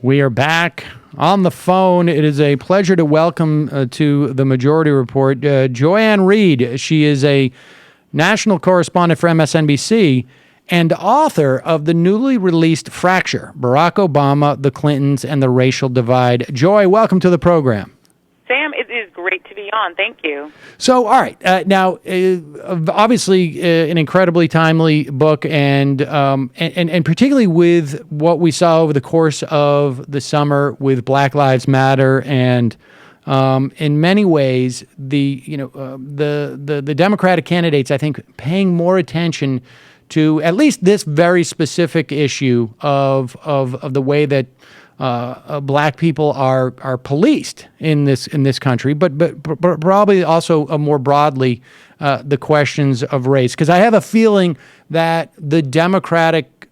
We are back on the phone. It is a pleasure to welcome to the Majority Report Joy-Ann Reid. She is a national correspondent for MSNBC and author of the newly released Fracture, Barack Obama, the Clintons, and the Racial Divide. Joy, welcome to the program. Sam, it is great to be on. Thank you. So, all right. Now, obviously, an incredibly timely book, and particularly with what we saw over the course of the summer with Black Lives Matter, and in many ways, the Democratic candidates, I think, paying more attention to at least this very specific issue of the way that black people are policed in this country, but probably also more broadly the questions of race. Because I have a feeling that the Democratic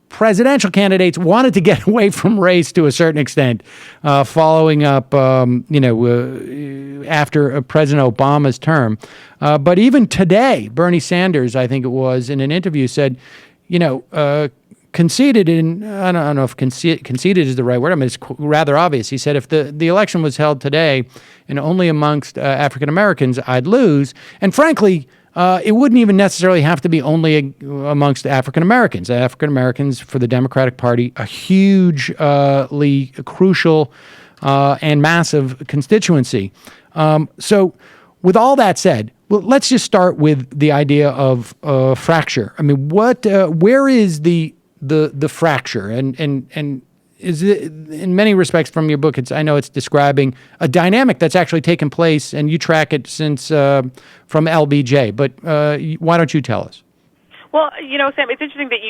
presidential candidates wanted to get away from race to a certain extent, following up, after President Obama's term. But even today, Bernie Sanders, I think it was, in an interview said, conceded in, I don't know if conceded is the right word. I mean, it's rather obvious. He said, if the election was held today and only amongst African Americans, I'd lose. And frankly, it wouldn't even necessarily have to be only amongst African Americans. African Americans, for the Democratic Party, a hugely crucial and massive constituency. So with all that said, well, let's just start with the idea of fracture. I mean, where is the fracture, and is it, in many respects from your book, I know it's describing a dynamic that's actually taken place, and you track it since from LBJ. But why don't you tell us? Well, Sam, it's interesting that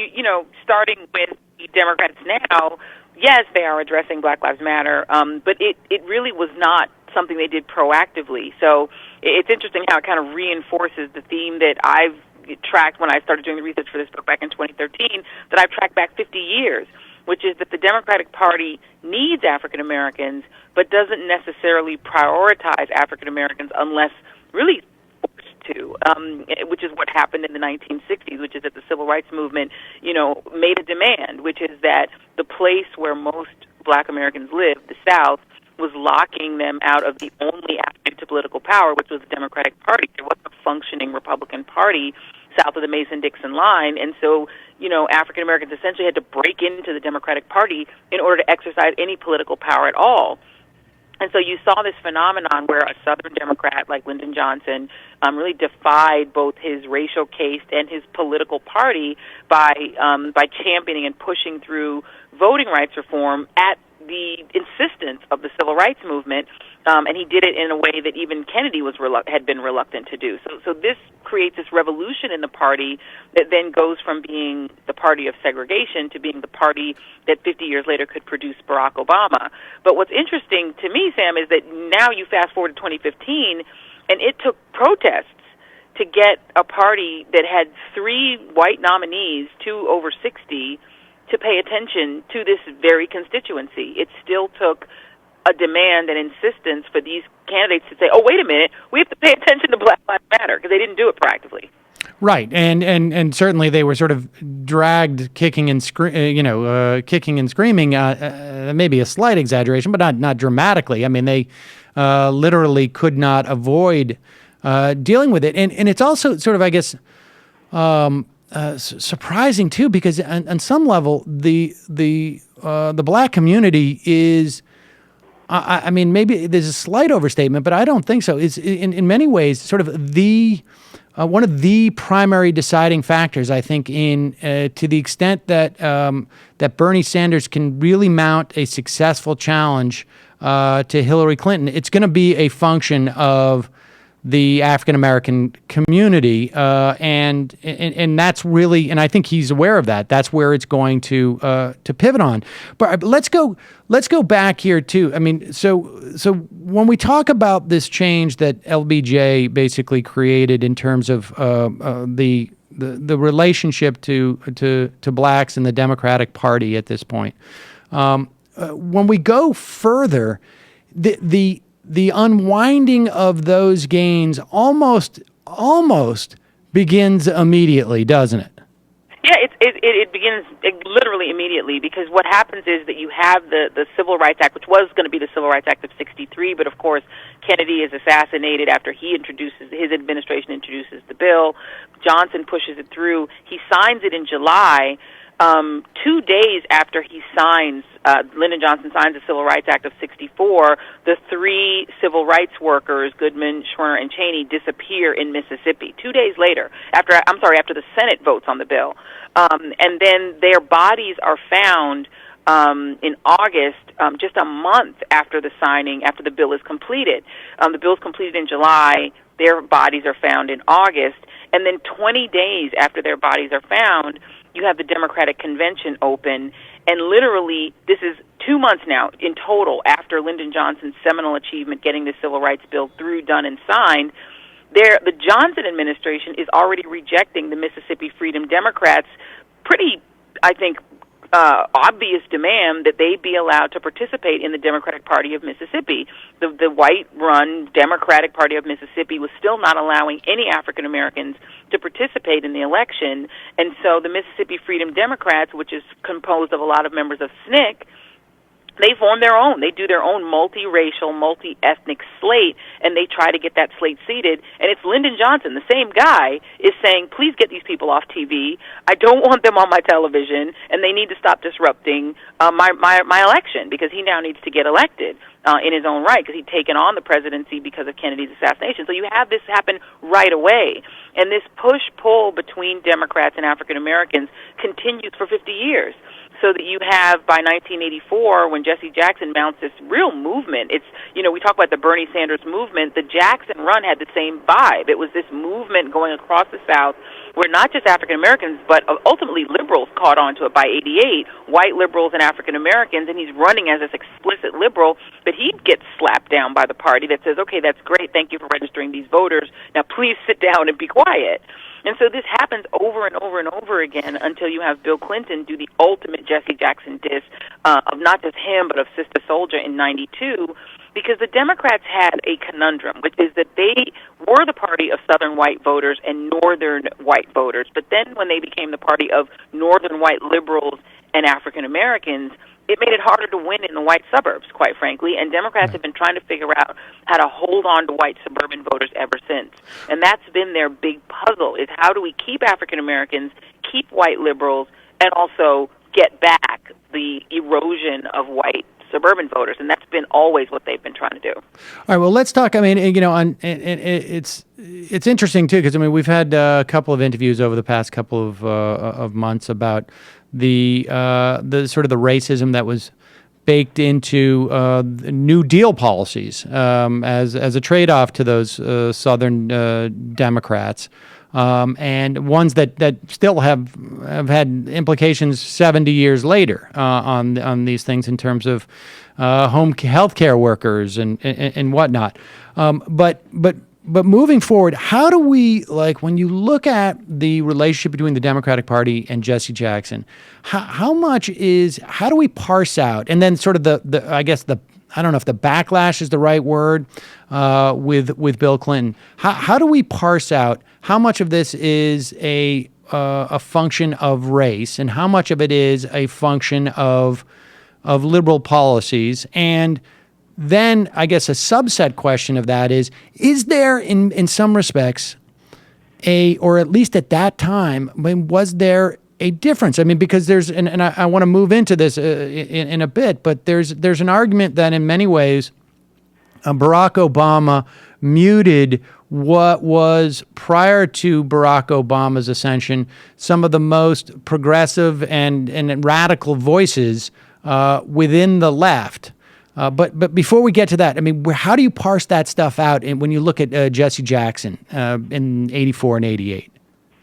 starting with the Democrats now, yes, they are addressing Black Lives Matter, but it really was not something they did proactively. So it's interesting how it kind of reinforces the theme that I've tracked when I started doing the research for this book back in 2013, that I've tracked back 50 years, which is that the Democratic Party needs African Americans, but doesn't necessarily prioritize African Americans unless really forced to, which is what happened in the 1960s, which is that the Civil Rights Movement, made a demand, which is that the place where most Black Americans live, the South, was locking them out of the only avenue to political power, which was the Democratic Party. There wasn't a functioning Republican Party south of the Mason-Dixon line, and so, African Americans essentially had to break into the Democratic Party in order to exercise any political power at all. And so you saw this phenomenon where a Southern Democrat like Lyndon Johnson really defied both his racial caste and his political party by championing and pushing through voting rights reform at the insistence of the Civil Rights Movement, and he did it in a way that even Kennedy had been reluctant to do. So this creates this revolution in the party that then goes from being the party of segregation to being the party that 50 years later could produce Barack Obama. But what's interesting to me, Sam, is that now you fast forward to 2015, and it took protests to get a party that had 3 white nominees, 2 over 60, to pay attention to this very constituency. It still took a demand and insistence for these candidates to say, oh, wait a minute, we have to pay attention to Black Lives Matter, because they didn't do it proactively. Right, and certainly they were sort of dragged kicking and screaming, maybe a slight exaggeration, but not dramatically. I mean, they literally could not avoid dealing with it. And it's also sort of, I guess, surprising too, because on some level the black community is, I mean, maybe there's a slight overstatement, but I don't think so. It's in many ways sort of the one of the primary deciding factors, I think, in to the extent that that Bernie Sanders can really mount a successful challenge to Hillary Clinton. It's going to be a function of the African American community, and that's really, and I think he's aware of that. That's where it's going to pivot on. But let's go back here too. I mean, so when we talk about this change that LBJ basically created in terms of the relationship to blacks in the Democratic Party at this point, when we go further, the unwinding of those gains almost begins immediately, doesn't it? Yeah, it begins literally immediately, because what happens is that you have the Civil Rights Act, which was going to be the Civil Rights Act of '63, but of course Kennedy is assassinated after his administration introduces the bill. Johnson pushes it through. He signs it in July. 2 days after he signs, Lyndon Johnson signs the Civil Rights Act of '64, the three civil rights workers, Goodman, Schwerner, and Cheney, disappear in Mississippi. 2 days later, after the Senate votes on the bill. And then their bodies are found in August, just a month after the signing, after the bill is completed. The bill is completed in July. Their bodies are found in August. And then 20 days after their bodies are found, you have the Democratic Convention open, and literally, this is 2 months now in total after Lyndon Johnson's seminal achievement, getting the Civil Rights Bill through, done, and signed. The Johnson administration is already rejecting the Mississippi Freedom Democrats' pretty, I think, obvious demand that they be allowed to participate in the Democratic Party of Mississippi. The white-run Democratic Party of Mississippi was still not allowing any African Americans to participate in the election, and so the Mississippi Freedom Democrats, which is composed of a lot of members of SNCC, they form their own. They do their own multiracial, multi-ethnic slate, and they try to get that slate seated. And it's Lyndon Johnson, the same guy, is saying, please get these people off TV. I don't want them on my television, and they need to stop disrupting my election, because he now needs to get elected in his own right, because he'd taken on the presidency because of Kennedy's assassination. So you have this happen right away. And this push-pull between Democrats and African Americans continues for 50 years. So that you have, by 1984, when Jesse Jackson mounts this real movement, it's, we talk about the Bernie Sanders movement, the Jackson run had the same vibe. It was this movement going across the South where not just African Americans, but ultimately liberals caught on to it by '88, white liberals and African Americans, and he's running as this explicit liberal, but he gets slapped down by the party that says, okay, that's great, thank you for registering these voters, now please sit down and be quiet. And so this happens over and over and over again until you have Bill Clinton do the ultimate Jesse Jackson diss of not just him, but of Sister Soldier in '92, because the Democrats had a conundrum, which is that they were the party of Southern white voters and Northern white voters. But then when they became the party of Northern white liberals and African Americans, it made it harder to win in the white suburbs, quite frankly, and Democrats have been trying to figure out how to hold on to white suburban voters ever since. And that's been their big puzzle, is how do we keep African Americans, keep white liberals, and also get back the erosion of white suburban voters, and that's been always what they've been trying to do. All right. Well, let's talk. I mean, it's interesting too, because we've had a couple of interviews over the past couple of months about the sort of the racism that was baked into the New Deal policies as a trade-off to those Southern Democrats. And ones that still have had implications 70 years later on these things in terms of home health care workers and whatnot. But moving forward, how do we, when you look at the relationship between the Democratic Party and Jesse Jackson, how do we parse out, and then sort of I don't know if the backlash is the right word with Bill Clinton. How do we parse out how much of this is a function of race and how much of it is a function of liberal policies? And then I guess a subset question of that is there in some respects or at least at that time, was there a difference? I mean, because there's, and I want to move into this in a bit, but there's an argument that in many ways Barack Obama muted what was, prior to Barack Obama's ascension, some of the most progressive and radical voices within the left. But before we get to that, I mean, how do you parse that stuff out when you look at Jesse Jackson in '84 and '88?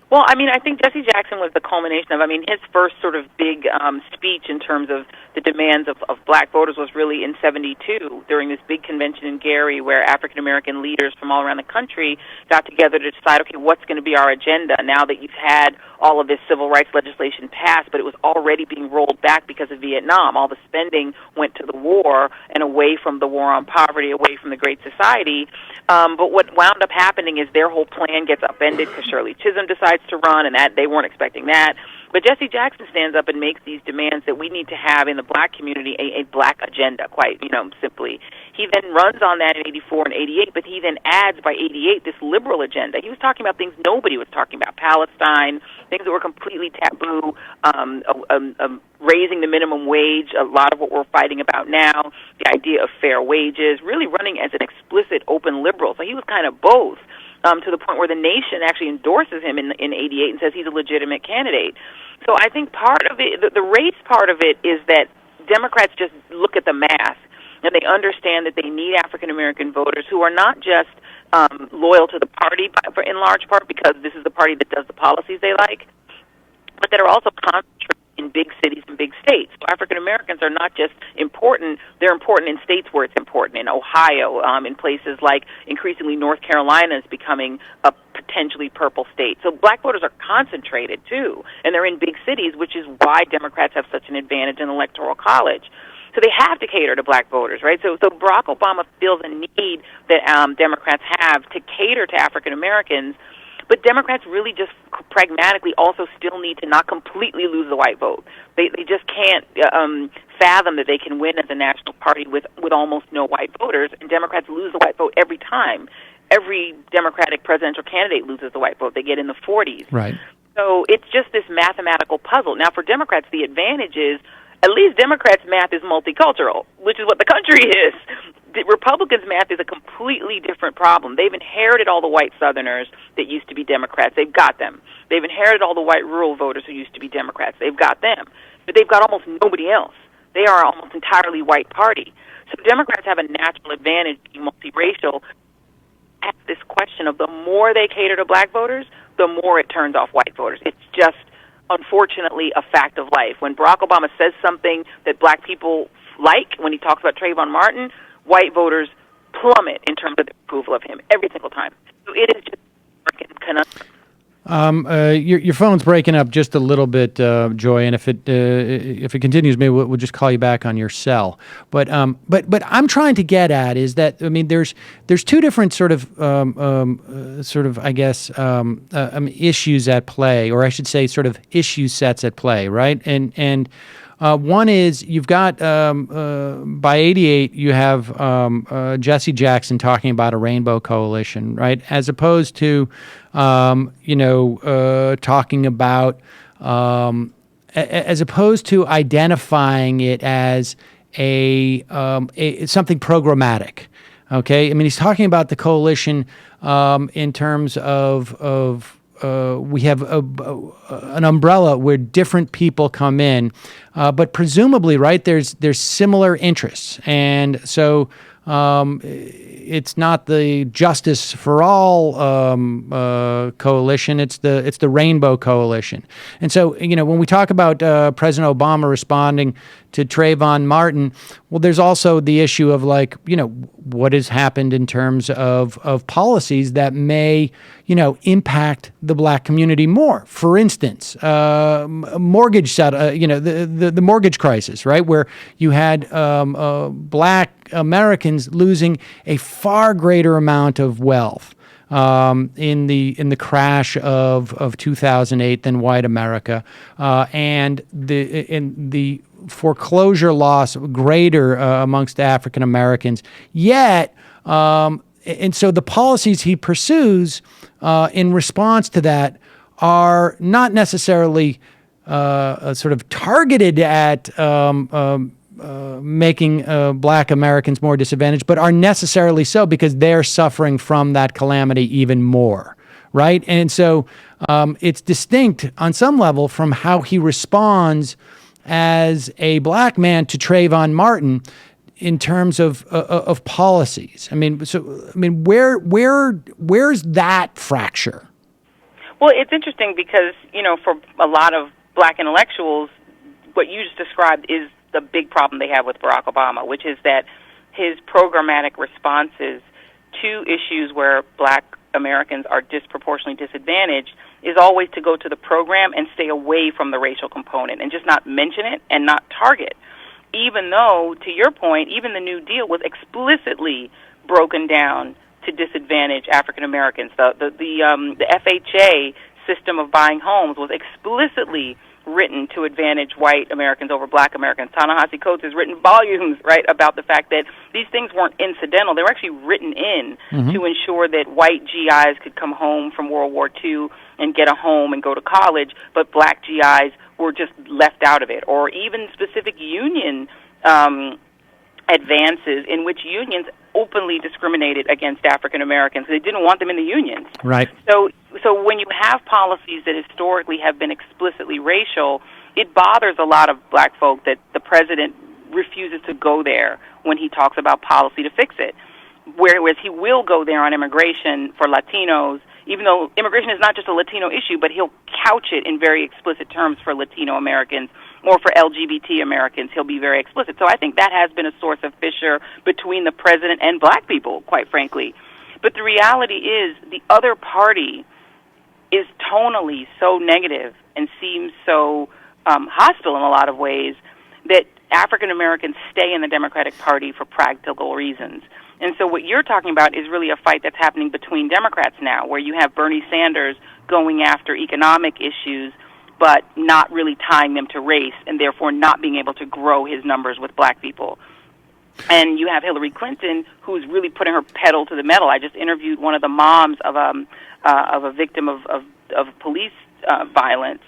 Well, I mean, I think Jesse Jackson was the culmination of, his first sort of big speech in terms of the demands of black voters was really in '72 during this big convention in Gary where African-American leaders from all around the country got together to decide, okay, what's going to be our agenda now that you've had all of this civil rights legislation passed, but it was already being rolled back because of Vietnam. All the spending went to the war and away from the war on poverty, away from the Great Society. But what wound up happening is their whole plan gets upended because Shirley Chisholm decides to run, and that they weren't expecting that. But Jesse Jackson stands up and makes these demands that we need to have in the black community a black agenda, quite, simply. He then runs on that in 84 and 88, but he then adds by 88 this liberal agenda. He was talking about things nobody was talking about, Palestine, things that were completely taboo, raising the minimum wage, a lot of what we're fighting about now, the idea of fair wages, really running as an explicit open liberal. So he was kind of both. To the point where the nation actually endorses him in 88 and says he's a legitimate candidate. So I think part of it, the race part of it, is that Democrats just look at the math, and they understand that they need African-American voters who are not just loyal to the party in large part because this is the party that does the policies they like, but that are also concentrated in big cities and big states. So African Americans are not just important, they're important in states where it's important, in Ohio, in places like increasingly North Carolina is becoming a potentially purple state. So black voters are concentrated too, and they're in big cities, which is why Democrats have such an advantage in the Electoral College. So they have to cater to black voters, right? So Barack Obama feels a need that Democrats have to cater to African Americans. But Democrats really just pragmatically also still need to not completely lose the white vote. They just can't fathom that they can win as a national party with almost no white voters, and Democrats lose the white vote every time. Every Democratic presidential candidate loses the white vote. They get in the 40s. Right. So it's just this mathematical puzzle. Now, for Democrats, the advantage is at least Democrats' math is multicultural, which is what the country is. The Republicans' math is a completely different problem. They've inherited all the white Southerners that used to be Democrats. They've got them. They've inherited all the white rural voters who used to be Democrats. They've got them. But they've got almost nobody else. They are almost entirely white party. So Democrats have a natural advantage being multiracial. At this question of the more they cater to black voters, the more it turns off white voters. It's just, unfortunately, a fact of life. When Barack Obama says something that black people like, when he talks about Trayvon Martin, white voters plummet in terms of the approval of him every single time. So it is just a conundrum. Your phone's breaking up just a little bit, Joy, and if it continues, maybe we'll just call you back on your cell. But I'm trying to get at is that there's two different sort of I guess issues at play, or I should say sort of issue sets at play, right? And one is you've got by 88 you have Jesse Jackson talking about a rainbow coalition, right? As opposed to talking about as opposed to identifying it as a something programmatic. Okay, I mean he's talking about the coalition in terms of we have an umbrella where different people come in, but presumably, right, there's similar interests, and so it's not the Justice for All coalition; it's the Rainbow Coalition. And so, when we talk about President Obama responding to Trayvon Martin, well, there's also the issue of what has happened in terms of policies that may, impact the black community more. For instance, mortgage the mortgage crisis, right, where you had black Americans losing a far greater amount of wealth in the crash of 2008 than white America, and the foreclosure loss greater amongst African Americans. Yet, and so the policies he pursues in response to that are not necessarily sort of targeted at making black Americans more disadvantaged, but are necessarily so because they're suffering from that calamity even more, right? And so it's distinct on some level from how he responds as a black man to Trayvon Martin in terms of policies. Where's that fracture? Well, it's interesting because, for a lot of black intellectuals, what you just described is the big problem they have with Barack Obama, which is that his programmatic responses to issues where black Americans are disproportionately disadvantaged is always to go to the program and stay away from the racial component and just not mention it and not target. Even though, to your point, even the New Deal was explicitly broken down to disadvantage African Americans. The FHA system of buying homes was explicitly written to advantage white Americans over black Americans. Ta-Nehisi Coates has written volumes, right, about the fact that these things weren't incidental. They were actually written in to ensure that white GIs could come home from World War II and get a home and go to college, but black GIs were just left out of it. Or even specific union advances in which unions openly discriminated against African Americans. They didn't want them in the unions. Right. So when you have policies that historically have been explicitly racial, it bothers a lot of black folk that the president refuses to go there when he talks about policy to fix it. Whereas he will go there on immigration for Latinos, even though immigration is not just a Latino issue, but he'll couch it in very explicit terms for Latino Americans or for LGBT Americans. He'll be very explicit. So I think that has been a source of fissure between the president and black people, quite frankly. But the reality is the other party is tonally so negative and seems so hostile in a lot of ways that African Americans stay in the Democratic Party for practical reasons. And so what you're talking about is really a fight that's happening between Democrats now, where you have Bernie Sanders going after economic issues but not really tying them to race and therefore not being able to grow his numbers with black people. And you have Hillary Clinton, who's really putting her pedal to the metal. I just interviewed one of the moms of a victim of police violence,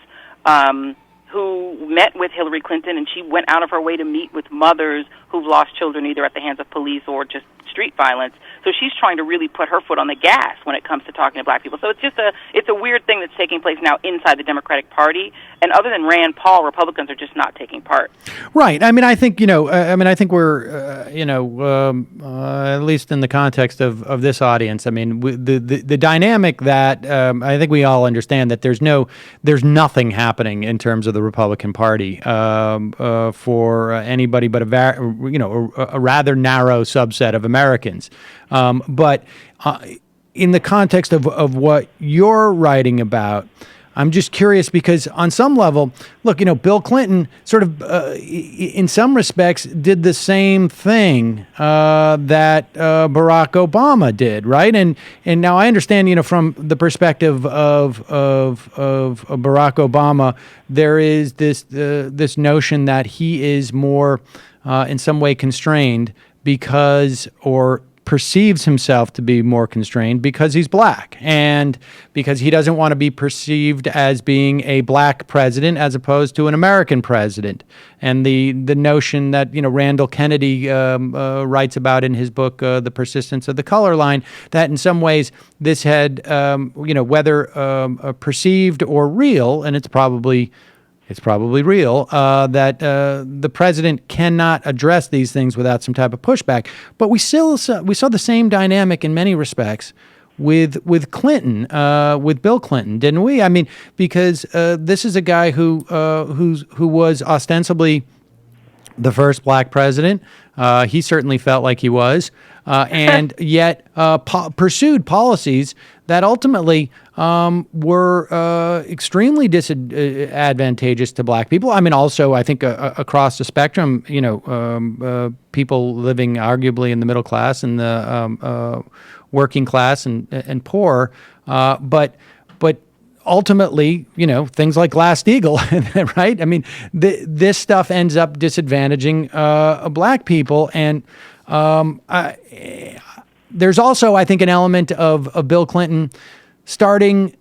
who met with Hillary Clinton, and she went out of her way to meet with mothers who've lost children either at the hands of police or just street violence. So she's trying to really put her foot on the gas when it comes to talking to black people. So it's a weird thing that's taking place now inside the Democratic Party. And other than Rand Paul, Republicans are just not taking part. Right. I mean, I think I think we're at least in the context of this audience. I mean, the dynamic that I think we all understand that there's nothing happening in terms of the Republican Party for anybody but a rather narrow subset of Americans. But in the context of what you're writing about, I'm just curious because on some level, look, Bill Clinton sort of, in some respects, did the same thing that Barack Obama did, right? And now I understand, from the perspective of Barack Obama, there is this notion that he is more, in some way, constrained because, or perceives himself to be more constrained because he's black and because he doesn't want to be perceived as being a black president as opposed to an American president. And the notion that, Randall Kennedy writes about in his book, The Persistence of the Color Line, that in some ways this had, whether perceived or real, and it's probably real, that the president cannot address these things without some type of pushback. But we saw the same dynamic in many respects with Clinton, with Bill Clinton, didn't we? I mean, because this is a guy who was ostensibly the first black president. He certainly felt like he was, and yet pursued policies that ultimately were extremely disadvantageous to black people. I mean, also, I think across the spectrum, people living arguably in the middle class and the working class and poor, but ultimately, things like Glass-Steagall, right? I mean, this stuff ends up disadvantaging black people, and there's also, I think, an element of Bill Clinton starting,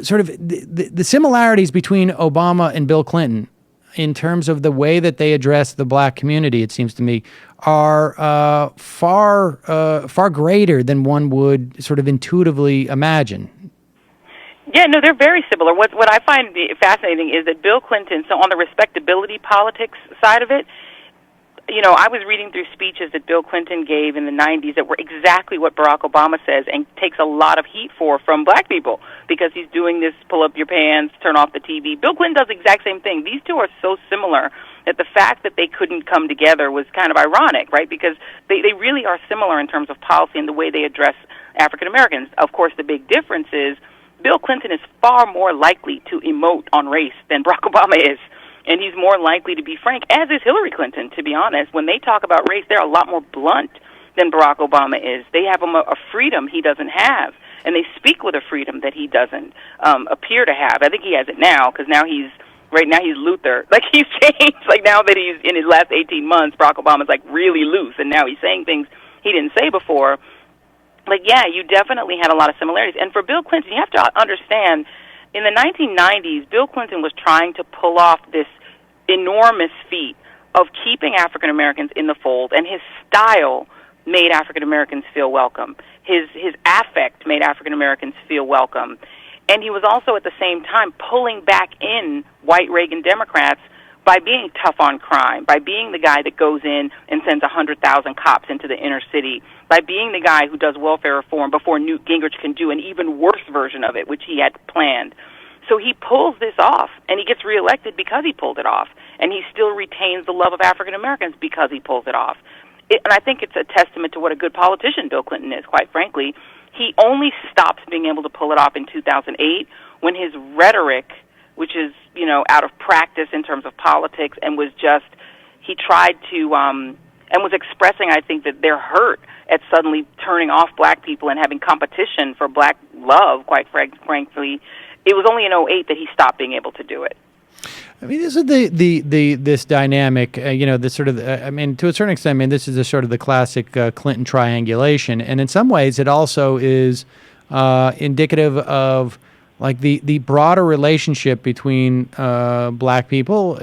sort of the similarities between Obama and Bill Clinton in terms of the way that they address the black community, it seems to me, are far greater than one would sort of intuitively imagine. Yeah, no, they're very similar. What I find fascinating is that Bill Clinton, so on the respectability politics side of it, I was reading through speeches that Bill Clinton gave in the 90s that were exactly what Barack Obama says and takes a lot of heat from black people because he's doing this pull up your pants, turn off the TV. Bill Clinton does the exact same thing. These two are so similar that the fact that they couldn't come together was kind of ironic, right? Because they really are similar in terms of policy and the way they address African Americans. Of course, the big difference is Bill Clinton is far more likely to emote on race than Barack Obama is. And he's more likely to be frank, as is Hillary Clinton, to be honest. When they talk about race, they're a lot more blunt than Barack Obama is. They have a freedom he doesn't have, and they speak with a freedom that he doesn't appear to have. I think he has it now, because now he's right now he's Luther. Like, he's changed. Like, now that he's in his last 18 months, Barack Obama's like really loose, and now he's saying things he didn't say before. Like, yeah, you definitely had a lot of similarities. And for Bill Clinton, you have to understand, in the 1990s, Bill Clinton was trying to pull off this enormous feat of keeping African Americans in the fold, and his style made African Americans feel welcome. His affect made African Americans feel welcome. And he was also at the same time pulling back in white Reagan Democrats by being tough on crime, by being the guy that goes in and sends 100,000 cops into the inner city, by being the guy who does welfare reform before Newt Gingrich can do an even worse version of it, which he had planned. So he pulls this off, and he gets reelected because he pulled it off, and he still retains the love of African Americans because he pulls it off. And I think it's a testament to what a good politician Bill Clinton is, quite frankly. He only stops being able to pull it off in 2008 when his rhetoric, which is, you know, out of practice in terms of politics, and was just, he tried to, and was expressing, I think, that they're hurt at suddenly turning off black people and having competition for black love, quite frankly. It was only in 2008 that he stopped being able to do it. I mean, this is this dynamic, you know, this sort of, I mean, to a certain extent, I mean, this is the sort of the classic Clinton triangulation. And in some ways, it also is indicative of, like, the broader relationship between black people,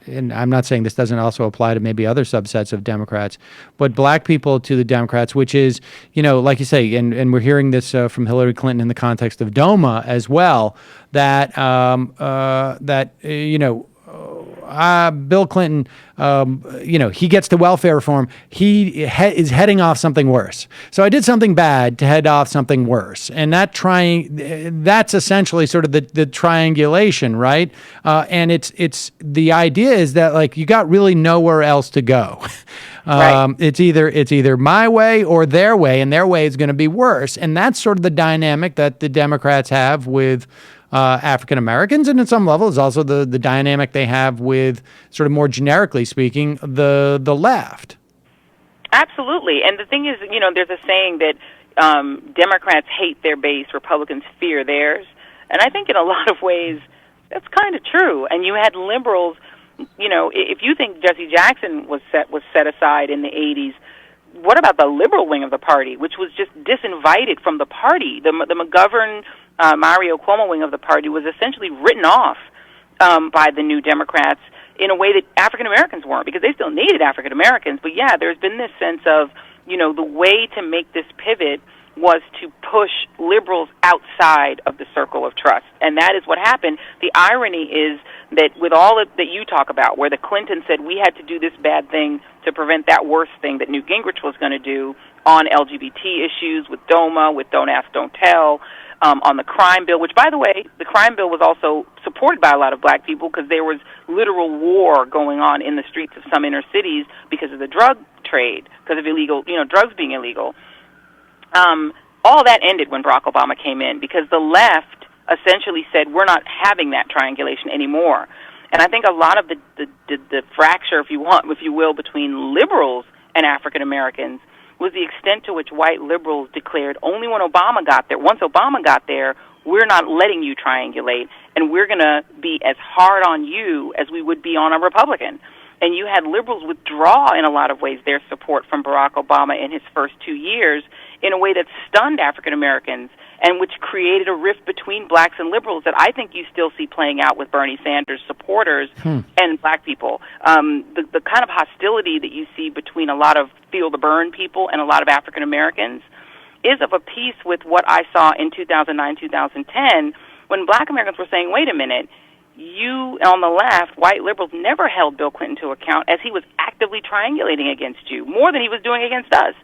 and I'm not saying this doesn't also apply to maybe other subsets of Democrats, but black people to the Democrats, which is, you know, like you say, and we're hearing this from Hillary Clinton in the context of DOMA as well, that you know, Bill Clinton, you know, he gets to welfare reform. He is heading off something worse. So I did something bad to head off something worse, and that's essentially sort of the triangulation, right? And it's the idea is that, like, you got really nowhere else to go. Right. It's either my way or their way, and their way is going to be worse. And that's sort of the dynamic that the Democrats have with African Americans, and at some level is also the dynamic they have with, sort of more generically speaking, the left. Absolutely. And the thing is, you know, there's a saying that Democrats hate their base, Republicans fear theirs. And I think in a lot of ways that's kind of true. And you had liberals, you know, if you think Jesse Jackson was set aside in the 80s, what about the liberal wing of the party, which was just disinvited from the party? The McGovern, Mario Cuomo wing of the party was essentially written off by the New Democrats in a way that African Americans weren't, because they still needed African Americans. But yeah, there's been this sense of, you know, the way to make this pivot was to push liberals outside of the circle of trust. And that is what happened. The irony is that with all that you talk about, where the Clintons said we had to do this bad thing to prevent that worst thing that Newt Gingrich was going to do on LGBT issues, with DOMA, with Don't Ask, Don't Tell, on the crime bill, which, by the way, the crime bill was also supported by a lot of black people because there was literal war going on in the streets of some inner cities because of the drug trade, because of illegal, you know, drugs being illegal. All that ended when Barack Obama came in, because the left essentially said, we're not having that triangulation anymore. And I think a lot of the fracture, if you will, between liberals and African Americans was the extent to which white liberals declared only when Obama got there. Once Obama got there, we're not letting you triangulate, and we're going to be as hard on you as we would be on a Republican. And you had liberals withdraw, in a lot of ways, their support from Barack Obama in his first 2 years in a way that stunned African Americans, and which created a rift between blacks and liberals that I think you still see playing out with Bernie Sanders supporters and black people. The kind of hostility that you see between a lot of feel the burn people and a lot of African Americans is of a piece with what I saw in 2009, 2010, when black Americans were saying, wait a minute, you on the left, white liberals, never held Bill Clinton to account, as he was actively triangulating against you, more than he was doing against us.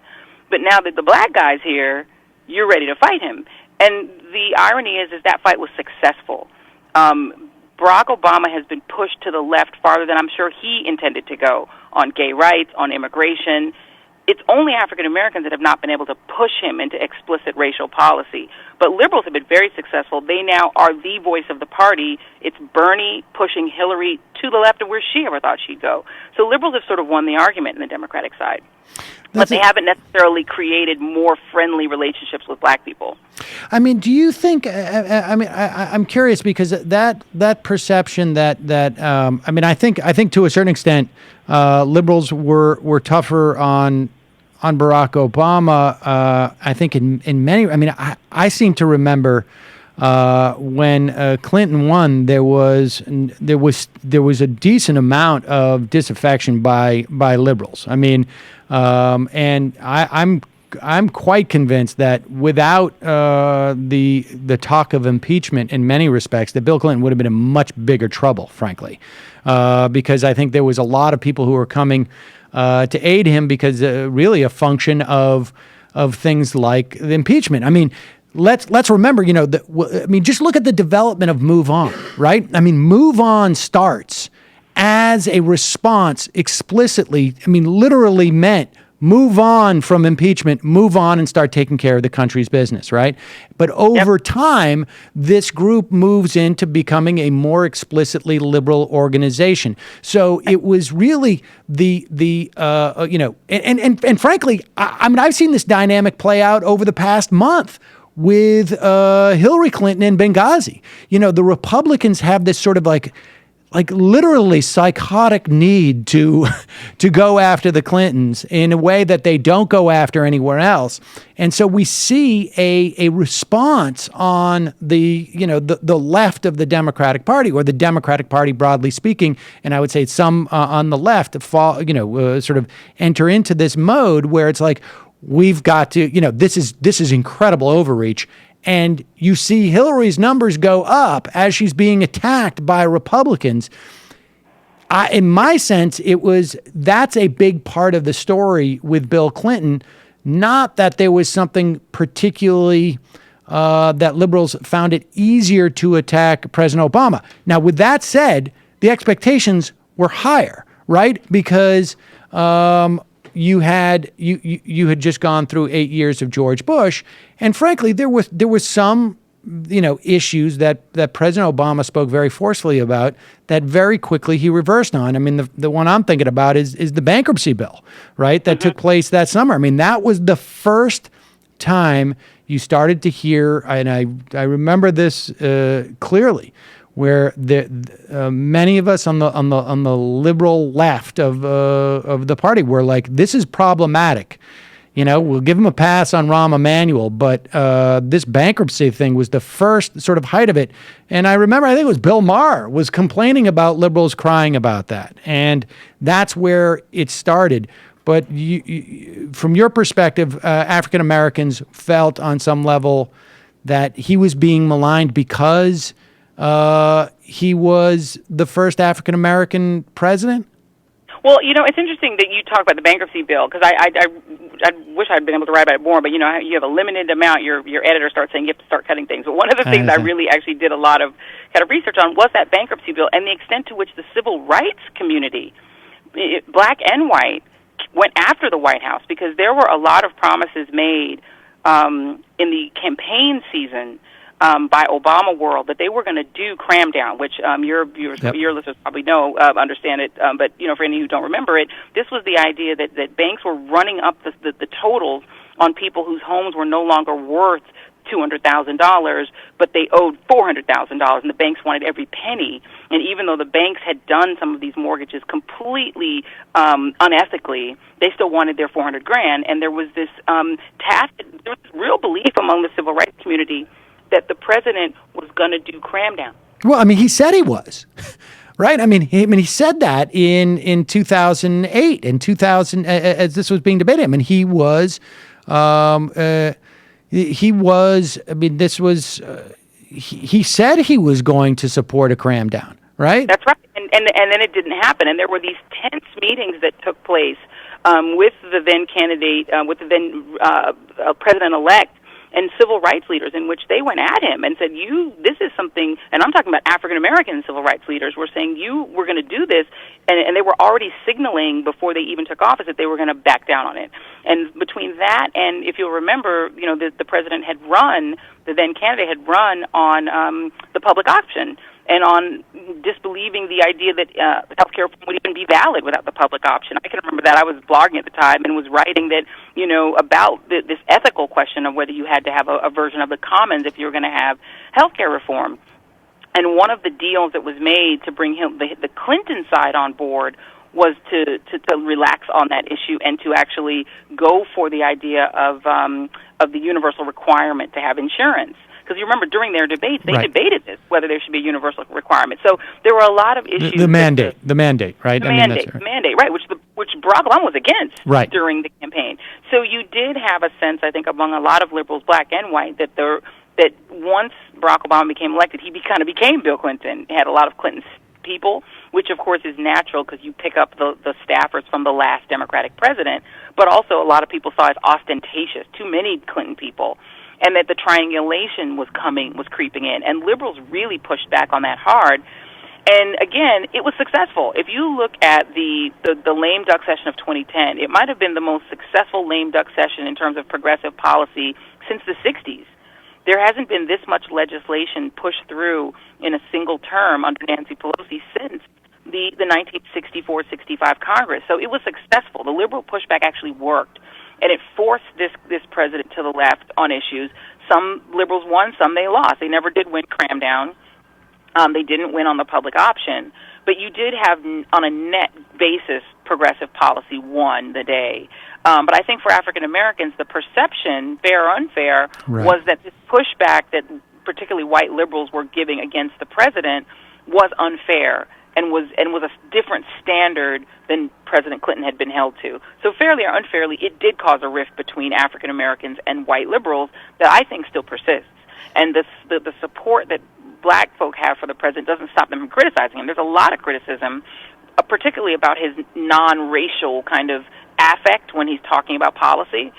But now that the black guy's here, you're ready to fight him. And the irony is that fight was successful. Barack Obama has been pushed to the left farther than I'm sure he intended to go on gay rights, on immigration. It's only African Americans that have not been able to push him into explicit racial policy. But liberals have been very successful. They now are the voice of the party. It's Bernie pushing Hillary to the left of where she ever thought she'd go. So liberals have sort of won the argument in the Democratic side. But they haven't necessarily created more friendly relationships with black people. I mean, do you think? I'm curious because that perception that I think to a certain extent, liberals were tougher on Barack Obama. I think in many. I mean, I seem to remember when Clinton won, there was a decent amount of disaffection by liberals. I mean. And I'm quite convinced that without the talk of impeachment in many respects, that Bill Clinton would have been in much bigger trouble, frankly, because I think there was a lot of people who were coming to aid him because really a function of things like the impeachment. I mean. Let's remember, just look at the development of Move On, right? I mean, Move On starts as a response explicitly, literally meant move on from impeachment, move on and start taking care of the country's business, right? But over time, this group moves into becoming a more explicitly liberal organization. So it was really and frankly, I've seen this dynamic play out over the past month with Hillary Clinton and Benghazi. The Republicans have this sort of like literally psychotic need to go after the Clintons in a way that they don't go after anywhere else. And so we see a response on the left of the Democratic Party, or the Democratic Party broadly speaking, and I would say some on the left sort of enter into this mode where it's like, we've got to, this is incredible overreach. And you see Hillary's numbers go up as she's being attacked by Republicans. In my sense, that's a big part of the story with Bill Clinton, not that there was something particularly that liberals found it easier to attack President Obama. Now, with that said, the expectations were higher, right? Because you had just gone through 8 years of George Bush, and frankly, there was some issues that President Obama spoke very forcefully about that very quickly he reversed on. I mean, the one I'm thinking about is the bankruptcy bill, right? That took place that summer. I mean, that was the first time you started to hear, and I remember this clearly, where many of us on the liberal left of the party were like, this is problematic. We'll give him a pass on Rahm Emanuel, but this bankruptcy thing was the first sort of height of it. And I remember, I think it was Bill Maher was complaining about liberals crying about that. And that's where it started. But from your perspective, African Americans felt on some level that he was being maligned because he was the first African American president? Well, it's interesting that you talk about the bankruptcy bill, because I wish I'd been able to write about it more, but you have a limited amount. Your editor starts saying you have to start cutting things. But one of the things I really actually did a lot of kind of research on was that bankruptcy bill and the extent to which the civil rights community, black and white, went after the White House, because there were a lot of promises made in the campaign season by Obama world that they were going to do cram down, which your listeners probably know, understand it, but for any who don't remember it, this was the idea that banks were running up the totals on people whose homes were no longer worth $200,000, but they owed $400,000, and the banks wanted every penny. And even though the banks had done some of these mortgages completely unethically, they still wanted their $400,000. And there was this real belief among the civil rights community that the president was going to do cram down. Well, I mean, he said he was, right? I mean, he said that in 2008 and 2000 as this was being debated. I mean, he was. I mean, this was. He said he was going to support a cram down, right? That's right, and then it didn't happen, and there were these tense meetings that took place with the then candidate, with the then president-elect. and civil rights leaders, in which they went at him and said, this is something, and I'm talking about African-American civil rights leaders, were saying, you were going to do this, and they were already signaling before they even took office that they were going to back down on it. And between that and, if you'll remember, the president had run, the then candidate had run on the public option, and on disbelieving the idea that health care would even be valid without the public option. I can remember that. I was blogging at the time and was writing that, about this ethical question of whether you had to have a version of the commons if you were going to have health care reform. And one of the deals that was made to bring the Clinton side on board was to relax on that issue and to actually go for the idea of the universal requirement to have insurance. Because you remember during their debates, they debated this, whether there should be a universal requirement. So there were a lot of issues. The mandate, right? The mandate, right, which Barack Obama was against during the campaign. So you did have a sense, I think, among a lot of liberals, black and white, that once Barack Obama became elected, he kind of became Bill Clinton. He had a lot of Clinton's people, which of course is natural because you pick up the staffers from the last Democratic president, but also a lot of people saw it as ostentatious, too many Clinton people, and that the triangulation was creeping in, and liberals really pushed back on that hard. And again, it was successful. If you look at the lame duck session of 2010, it might have been the most successful lame duck session in terms of progressive policy since the 60s. There hasn't been this much legislation pushed through in a single term under Nancy Pelosi since the 1964-65 Congress. So it was successful. The liberal pushback actually worked, and it forced this president to the left on issues. Some liberals won, some they lost. They never did win cram down. They didn't win on the public option. But you did have, on a net basis, progressive policy won the day. But I think for African Americans, the perception, fair or unfair, was that this pushback that particularly white liberals were giving against the president was unfair and was a different standard than President Clinton had been held to. So fairly or unfairly, it did cause a rift between African Americans and white liberals that I think still persists. And the support that black folk have for the president doesn't stop them from criticizing him. There's a lot of criticism, particularly about his non-racial kind of affect when he's talking about policy.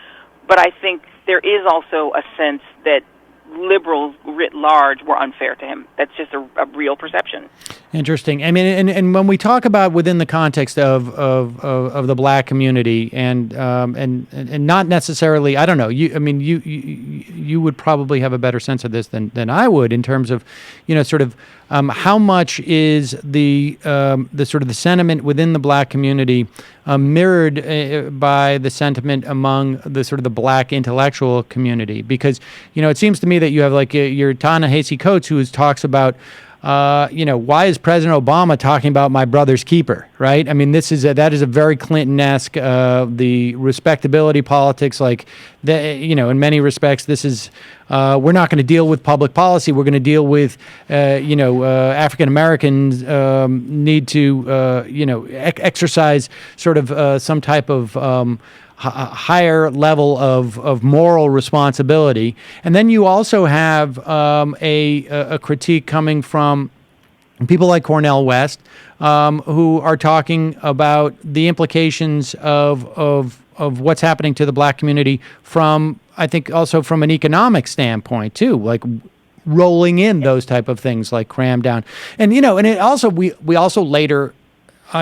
But I think there is also a sense that liberals writ large were unfair to him. That's just a real perception. Interesting. I mean, and when we talk about within the context of the black community and not necessarily, I don't know. You would probably have a better sense of this than I would in terms of, sort of how much is the sort of the sentiment within the black community mirrored by the sentiment among the sort of the black intellectual community, because it seems to me that you have like your Ta-Nehisi Coates who talks about why is President Obama talking about my brother's keeper, right? I mean, that is a very Clinton-esque, the respectability politics, like, in many respects, this is, we're not going to deal with public policy. We're going to deal with, African Americans need to, exercise sort of some type of higher level of moral responsibility. And then you also have a critique coming from people like Cornel West, who are talking about the implications of what's happening to the black community from, I think, also from an economic standpoint too, like rolling in those type of things like cram down. And and it also we also later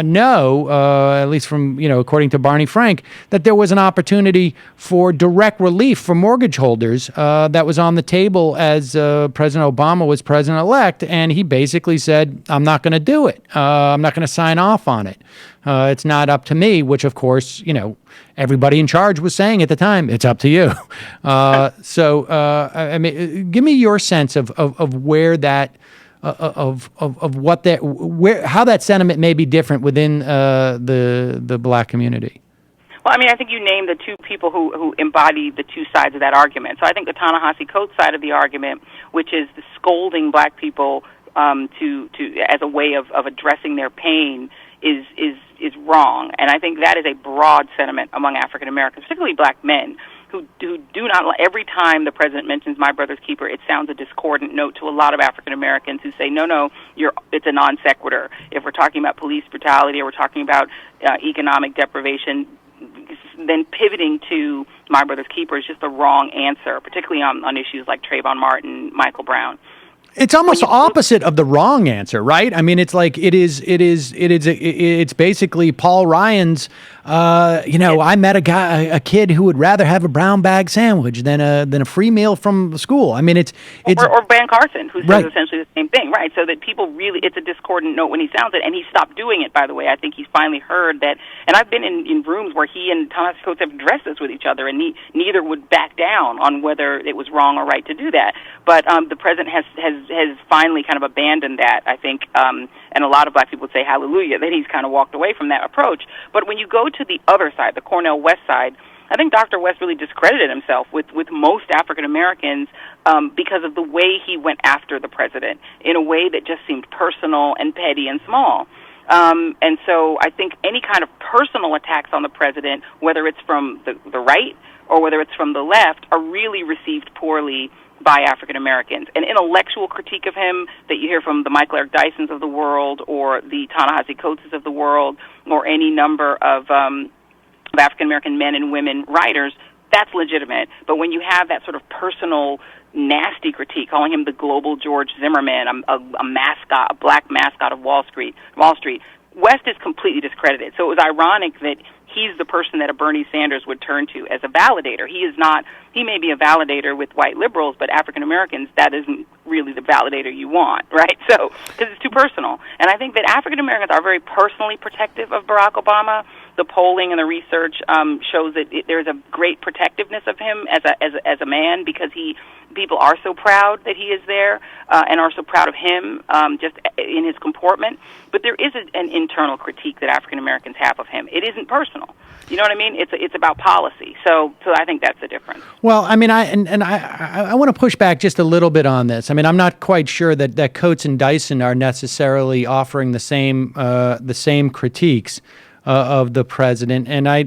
know, at least from, according to Barney Frank, that there was an opportunity for direct relief for mortgage holders that was on the table as President Obama was president-elect, and he basically said, I'm not going to do it. I'm not going to sign off on it. It's not up to me, which, of course, everybody in charge was saying at the time, it's up to you. I mean, give me your sense of where that of what how that sentiment may be different within the black community. Well, I mean, I think you named the two people who embody the two sides of that argument. So I think the Ta-Nehisi Coates side of the argument, which is scolding black people to as a way of addressing their pain, is wrong. And I think that is a broad sentiment among African Americans, particularly black men, who do not, every time the president mentions my brother's keeper, it sounds a discordant note to a lot of African Americans who say, no, it's a non sequitur. If we're talking about police brutality or we're talking about economic deprivation, then pivoting to My Brother's Keeper is just the wrong answer, particularly on issues like Trayvon Martin, Michael Brown. It's almost opposite of the wrong answer, right? I mean, it's like it's basically Paul Ryan's. I met a kid who would rather have a brown bag sandwich than a free meal from school. I mean, it's or Ben Carson, who says right. essentially the same thing, right? So that people really, it's a discordant note when he sounds it, and he stopped doing it. By the way, I think he's finally heard that. And I've been in rooms where he and Ta-Nehisi Coates have addressed this with each other, and neither would back down on whether it was wrong or right to do that. But the president has finally kind of abandoned that, I think, and a lot of black people would say hallelujah that he's kind of walked away from that approach. But when you go to the other side, the Cornel West side, I think Dr. West really discredited himself with most African Americans because of the way he went after the president in a way that just seemed personal and petty and small. And so I think any kind of personal attacks on the president, whether it's from the right or whether it's from the left, are really received poorly by African Americans. An intellectual critique of him that you hear from the Michael Eric Dysons of the world or the Ta-Nehisi Coates of the world or any number of African American men and women writers, that's legitimate. But when you have that sort of personal, nasty critique, calling him the global George Zimmerman, a mascot, a black mascot of Wall Street, West is completely discredited. So it was ironic that he's the person that a Bernie Sanders would turn to as a validator. He is not. He may be a validator with white liberals, but African Americans, that isn't really the validator you want, right? So, because it's too personal. And I think that African Americans are very personally protective of Barack Obama. The polling and the research shows that there's a great protectiveness of him as a man because people are so proud that he is there and are so proud of him just in his comportment. But there is an internal critique that African Americans have of him. It isn't personal. You know what I mean? It's about policy. So I think that's the difference. Well, I mean, I want to push back just a little bit on this. I mean, I'm not quite sure that Coates and Dyson are necessarily offering the same critiques of the president, and I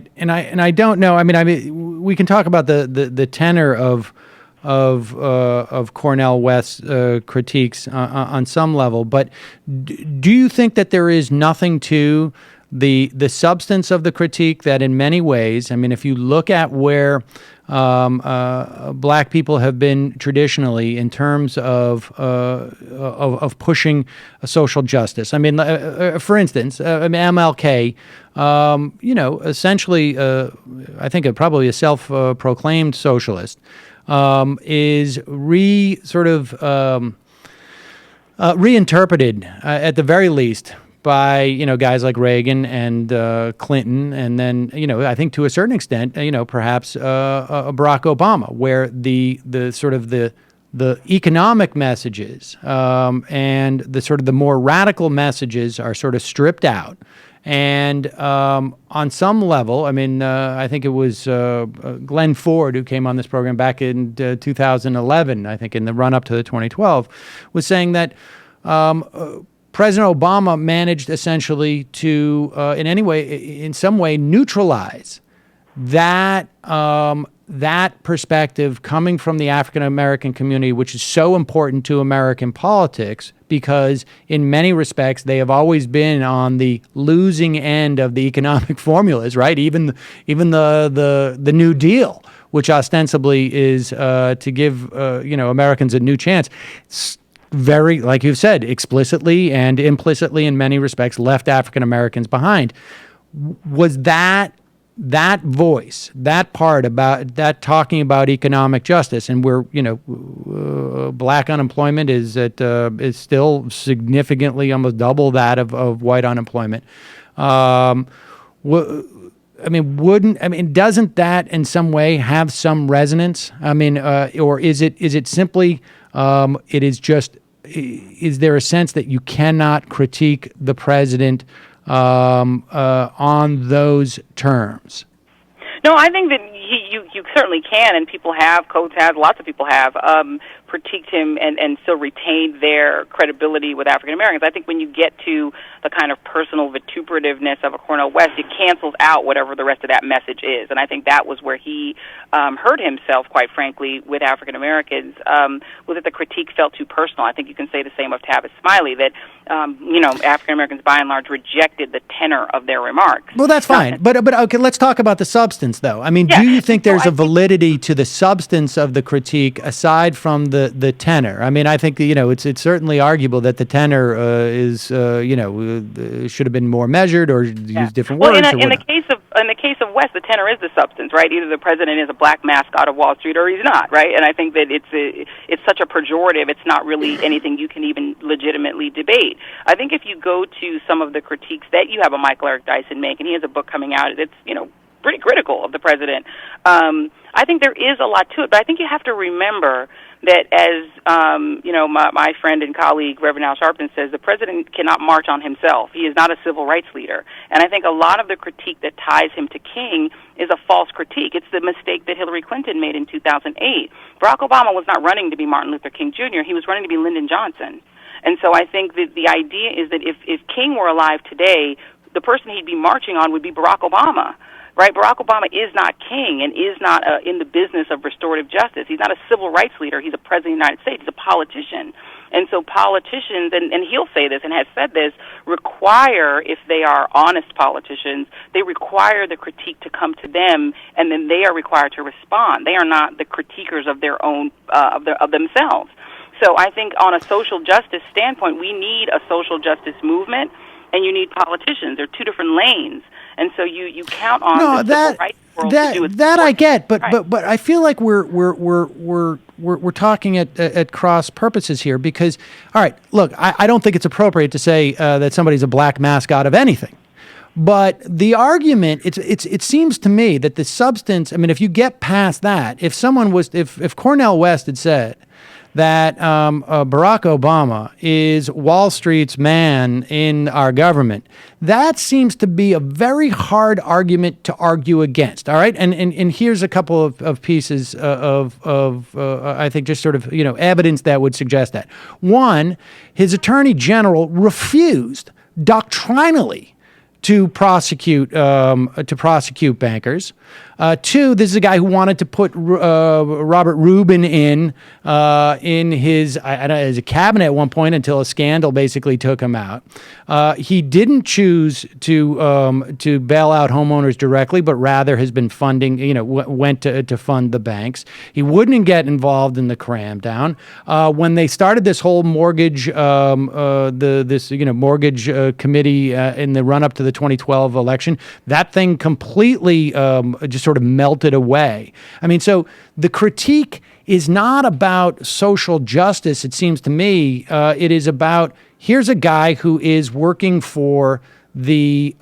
don't know. I mean, we can talk about the tenor of Cornel West's critiques on some level, but do you think that there is nothing to the substance of the critique that in many ways, I mean, if you look at where black people have been traditionally in terms of pushing social justice. I mean, for instance, MLK, essentially, I think probably a self-proclaimed socialist, is reinterpreted at the very least by guys like Reagan and Clinton, and then I think to a certain extent perhaps Barack Obama, where the sort of the economic messages and the sort of the more radical messages are sort of stripped out. And on some level, I mean, I think it was Glenn Ford who came on this program back in 2011, I think in the run-up to the 2012, was saying that President Obama managed essentially to, in some way, neutralize that perspective coming from the African American community, which is so important to American politics, because in many respects they have always been on the losing end of the economic formulas, right? Even the New Deal, which ostensibly is to give Americans a new chance. Very, like you've said, explicitly and implicitly in many respects left African Americans behind. Was that voice, that part about that talking about economic justice, and where black unemployment is still significantly almost double that of white unemployment. Doesn't that in some way have some resonance? I mean, or is it simply? It is just, is there a sense that you cannot critique the president on those terms? No, I think that you certainly can, and people have, Coates has, lots of people have. critiqued him and still retained their credibility with African Americans. I think when you get to the kind of personal vituperativeness of a Cornel West, it cancels out whatever the rest of that message is. And I think that was where he hurt himself, quite frankly, with African Americans, was that the critique felt too personal. I think you can say the same of Tavis Smiley, that African Americans by and large rejected the tenor of their remarks. Well, that's fine. But okay, let's talk about the substance, though. I mean, do you think there's a validity to the substance of the critique aside from the tenor? I mean, I think it's certainly arguable that the tenor is should have been more measured or use different words. Well, in the case of West, the tenor is the substance, right? Either the president is a black mascot of Wall Street or he's not, right? And I think that it's such a pejorative. It's not really anything you can even legitimately debate. I think if you go to some of the critiques that you have a Michael Eric Dyson make, and he has a book coming out that's pretty critical of the president. I think there is a lot to it, but I think you have to remember that as my friend and colleague Reverend Al Sharpton says, the president cannot march on himself. He is not a civil rights leader, and I think a lot of the critique that ties him to King is a false critique. It's the mistake that Hillary Clinton made in 2008. Barack Obama was not running to be Martin Luther King Jr. He was running to be Lyndon Johnson. And so I think that the idea is that if King were alive today, the person he'd be marching on would be Barack Obama. Right? Barack Obama is not king and is not in the business of restorative justice. He's not a civil rights leader. He's a president of the United States. He's a politician. And so politicians, and he'll say this and has said this, require, if they are honest politicians, they require the critique to come to them, and then they are required to respond. They are not the critiquers of their own, of themselves. So I think on a social justice standpoint, we need a social justice movement, and you need politicians. They're two different lanes. And so you count on the civil rights world to do its that I get, but right. but I feel like we're talking at cross purposes here because, all right, look, I don't think it's appropriate to say that somebody's a black mascot of anything, but the argument it seems to me that the substance. I mean, if you get past that, if Cornel West had said that Barack Obama is Wall Street's man in our government, that seems to be a very hard argument to argue against. All right, and here's a couple of pieces of I think just sort of evidence that would suggest that. One, his attorney general refused doctrinally to prosecute bankers. Two, this is a guy who wanted to put Robert Rubin in his as a cabinet at one point until a scandal basically took him out. He didn't choose to bail out homeowners directly, but rather has been funding. Went to fund the banks. He wouldn't get involved in the cram down. When they started this whole mortgage mortgage committee in the run up to the 2012 election, that thing completely just sort of melted away. I mean, so the critique is not about social justice, it seems to me. It is about, here's a guy who is working for the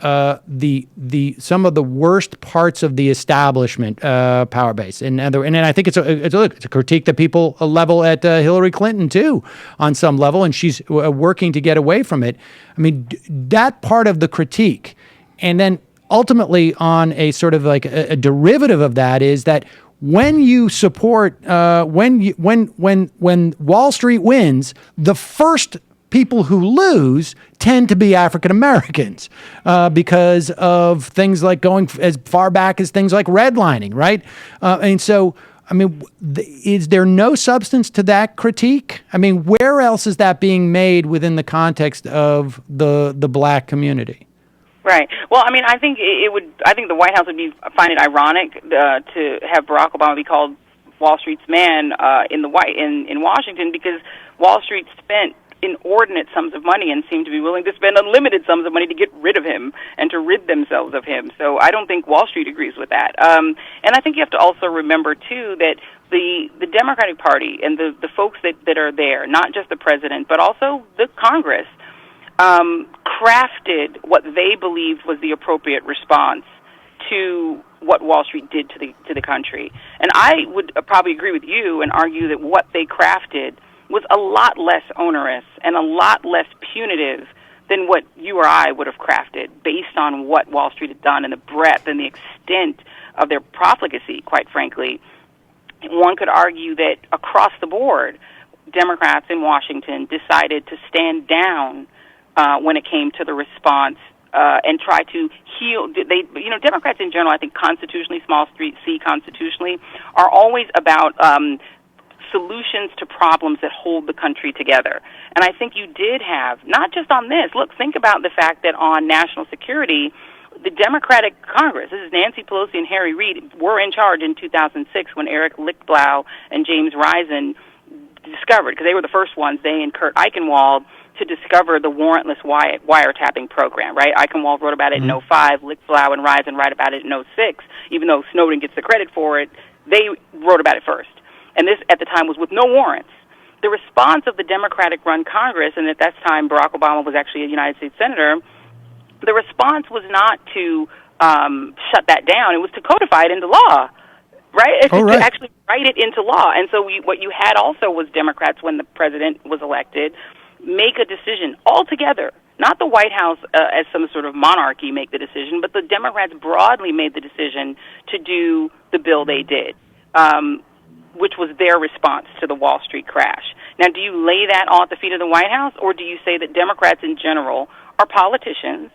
some of the worst parts of the establishment power base, and I think it's a critique that people level at Hillary Clinton too, on some level, and she's working to get away from it. I mean, that part of the critique, and then ultimately on a sort of like a derivative of that is that when you support when Wall Street wins, the first people who lose tend to be African Americans because of things like going as far back as things like redlining, right? And so, I mean, is there no substance to that critique? I mean, where else is that being made within the context of the black community? Right. Well, I mean, I think I think the White House would find it ironic to have Barack Obama be called Wall Street's man in Washington, because Wall Street spent inordinate sums of money and seemed to be willing to spend unlimited sums of money to get rid of him and to rid themselves of him. So I don't think Wall Street agrees with that. And I think you have to also remember, too, that the Democratic Party and the folks that are there, not just the president, but also the Congress, crafted what they believed was the appropriate response to what Wall Street did to the country. And I would probably agree with you and argue that what they crafted was a lot less onerous and a lot less punitive than what you or I would have crafted based on what Wall Street had done and the breadth and the extent of their profligacy, quite frankly. One could argue that across the board, Democrats in Washington decided to stand down when it came to the response and try to heal. Democrats in general, I think constitutionally, small c constitutionally, are always about solutions to problems that hold the country together. And I think you did have, not just on this, look, think about the fact that on national security, the Democratic Congress, this is Nancy Pelosi and Harry Reid, were in charge in 2006 when Eric Lichtblau and James Risen discovered, because they were the first ones, they and Kurt Eichenwald, to discover the warrantless wiretapping program, right? Eichenwald wrote about it in 05, Lichtblau and Risen write about it in 06. Even though Snowden gets the credit for it, they wrote about it first. And this, at the time, was with no warrants. The response of the Democratic-run Congress, and at that time Barack Obama was actually a United States Senator, the response was not to shut that down. It was to codify it into law, right? It's to actually write it into law. And so what you had also was Democrats, when the president was elected, make a decision altogether. Not the White House as some sort of monarchy make the decision, but the Democrats broadly made the decision to do the bill they did, which was their response to the Wall Street crash. Now, do you lay that all at the feet of the White House, or do you say that Democrats in general are politicians?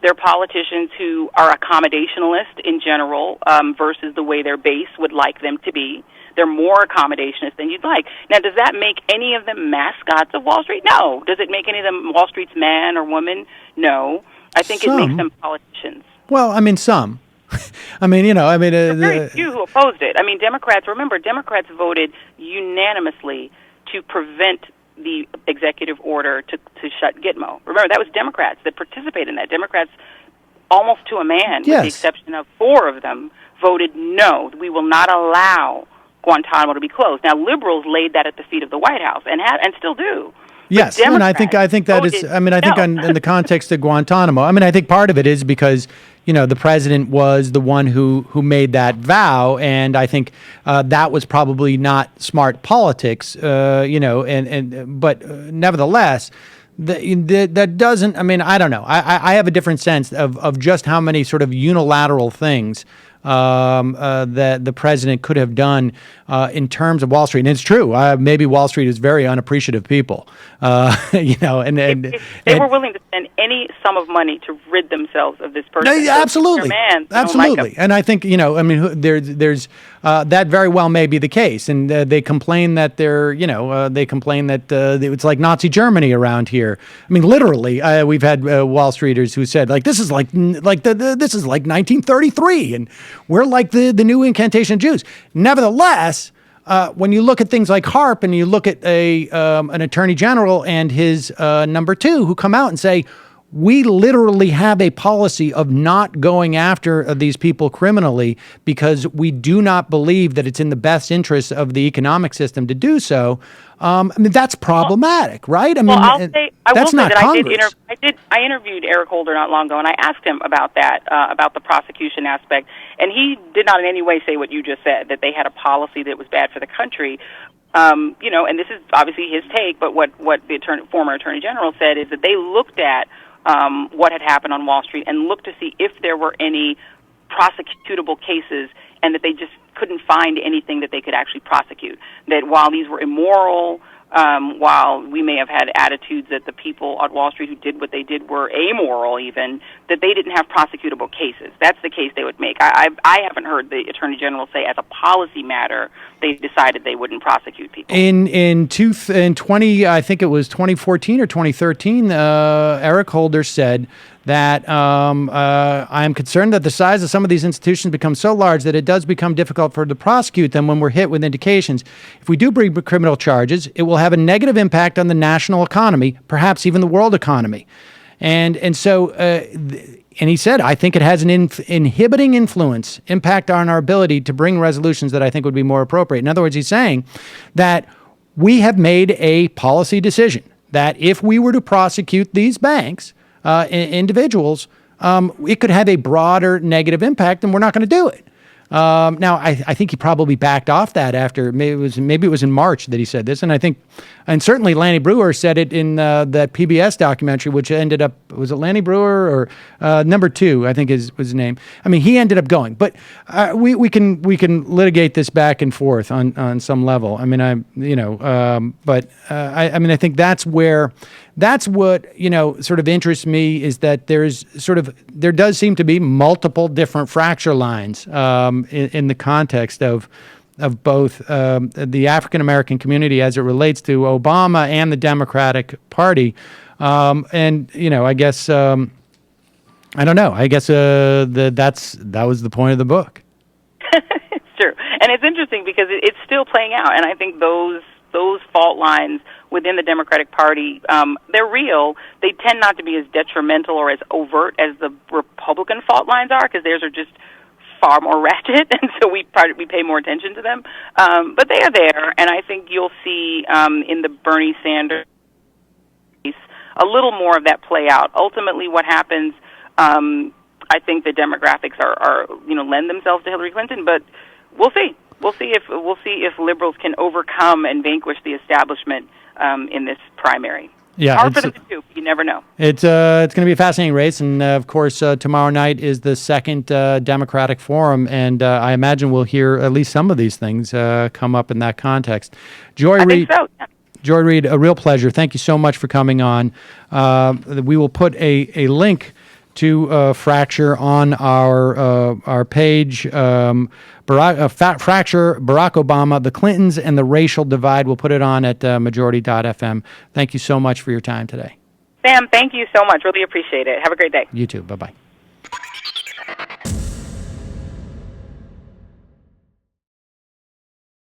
They're politicians who are accommodationalist in general versus the way their base would like them to be. They're more accommodationist than you'd like. Now, does that make any of them mascots of Wall Street? No. Does it make any of them Wall Street's man or woman? No. I think it makes them politicians. Well, I mean, some. There are very few who opposed it. I mean, Democrats voted unanimously to prevent the executive order to shut Gitmo. Remember, that was Democrats that participated in that. Democrats, almost to a man, with the exception of 4 of them, voted no, we will not allow Guantanamo to be closed. Now, liberals laid that at the feet of the White House and still do. Yes, and I think that is. I mean, I think in the context of Guantanamo, I mean, I think part of it is because the president was the one who made that vow, and I think that was probably not smart politics. But nevertheless, that doesn't. I mean, I don't know. I have a different sense of just how many sort of unilateral things that the president could have done in terms of Wall Street. And it's true. Maybe Wall Street is very unappreciative people. If they were willing to spend any sum of money to rid themselves of this person. Absolutely. Absolutely. And I think, there's that very well may be the case. And they complain that it's like Nazi Germany around here. I mean, literally, we've had Wall Streeters who said, this is like 1933, and we're like the new incantation Jews. Nevertheless, when you look at things like HARP and you look at an attorney general and his number 2 who come out and say, we literally have a policy of not going after these people criminally because we do not believe that it's in the best interest of the economic system to do so. I mean, that's problematic, right? I mean, that's not Congress. I interviewed Eric Holder not long ago, and I asked him about that, about the prosecution aspect, and he did not in any way say what you just said, that they had a policy that was bad for the country. And this is obviously his take, but what the former Attorney General said is that they looked at what had happened on Wall Street and looked to see if there were any prosecutable cases, and that they just couldn't find anything that they could actually prosecute. That while these were immoral, while we may have had attitudes that the people at Wall Street who did what they did were amoral even, that they didn't have prosecutable cases. That's the case they would make. I haven't heard the Attorney General say as a policy matter they decided they wouldn't prosecute people. In 20, I think it was 2014 or 2013, Eric Holder said that I am concerned that the size of some of these institutions becomes so large that it does become difficult to prosecute them when we're hit with indications. If we do bring criminal charges, it will have a negative impact on the national economy, perhaps even the world economy. And he said, I think it has an inhibiting impact on our ability to bring resolutions that I think would be more appropriate. In other words, he's saying that we have made a policy decision that if we were to prosecute these banks, individuals, it could have a broader negative impact, and we're not going to do it. Now, I think he probably backed off that after maybe it was in March that he said this, and I think And certainly Lanny Brewer said it in that PBS documentary, which ended up, was it Lanny Brewer or number 2, I think was his name. I mean, he ended up going. But we can litigate this back and forth on some level. I mean, I mean, I think that's what, sort of interests me, is that there does seem to be multiple different fracture lines in the context of both the African American community as it relates to Obama and the Democratic Party. And, I guess, I don't know. I guess that was the point of the book. It's true. And it's interesting because it's still playing out. And I think those fault lines within the Democratic Party, they're real. They tend not to be as detrimental or as overt as the Republican fault lines are, because theirs are just far more ratchet, and so we pay more attention to them. But they are there, and I think you'll see in the Bernie Sanders case a little more of that play out. Ultimately, what happens, I think the demographics are lend themselves to Hillary Clinton, but we'll see. We'll see if liberals can overcome and vanquish the establishment in this primary. Yeah, hard for them to do. You never know. It's going to be a fascinating race, and of course, tomorrow night is the second Democratic Forum, and I imagine we'll hear at least some of these things come up in that context. Joy Reid, think so. Yeah. Joy Reid, a real pleasure. Thank you so much for coming on. We will put a link to Fracture on our page. Fracture, Barack Obama, the Clintons, and the Racial Divide. We'll put it on at majority.fm. Thank you so much for your time today. Sam, thank you so much. Really appreciate it. Have a great day. You too. Bye-bye.